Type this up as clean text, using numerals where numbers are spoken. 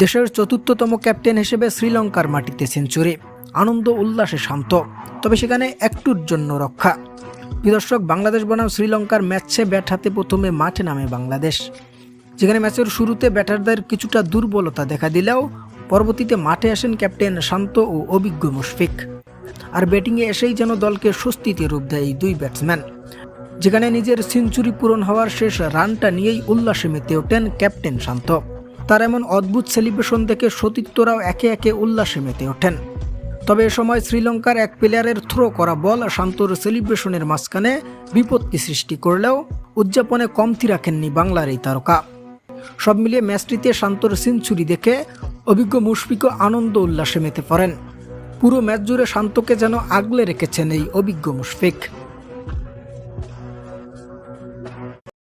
দেশের চতুর্থতম ক্যাপ্টেন হিসেবে শ্রীলঙ্কার মাটিতে সেঞ্চুরি, আনন্দ উল্লাসে শান্ত, তবে সেখানে একটুর জন্য রক্ষা। দর্শক, বাংলাদেশ বনাম শ্রীলঙ্কার ম্যাচে ব্যাট হাতে প্রথমে মাঠে নামে বাংলাদেশ, যেখানে ম্যাচের শুরুতে ব্যাটারদের কিছুটা দুর্বলতা দেখা দিলেও পরবর্তীতে মাঠে আসেন ক্যাপ্টেন শান্ত ও অভিজ্ঞ মুশফিক। আর ব্যাটিংয়ে এসেই যেন দলকে স্বস্তিতে রূপ দেয় এই দুই ব্যাটসম্যান, যেখানে নিজের সেঞ্চুরি পূরণ হওয়ার শেষ রানটা নিয়েই উল্লাসে মেতে ওঠেন ক্যাপ্টেন শান্ত। তার এমন অদ্ভুত সেলিব্রেশন দেখে সতীর্থরাও একে একে উল্লাসে মেতে ওঠেন। তবে এ সময় শ্রীলঙ্কার এক প্লেয়ারের থ্রো করা বল শান্তর সেলিব্রেশনের মাঝখানে বিপত্তি সৃষ্টি করলেও উদযাপনে কমতি রাখেননি বাংলার এই তারকা। সব মিলিয়ে ম্যাচটিতে শান্তর সেঞ্চুরি দেখে অভিজ্ঞ মুশফিকও আনন্দ উল্লাসে মেতে পড়েন। পুরো ম্যাচ জুড়ে শান্তকে যেন আগলে রেখেছেন এই অভিজ্ঞ মুশফিক।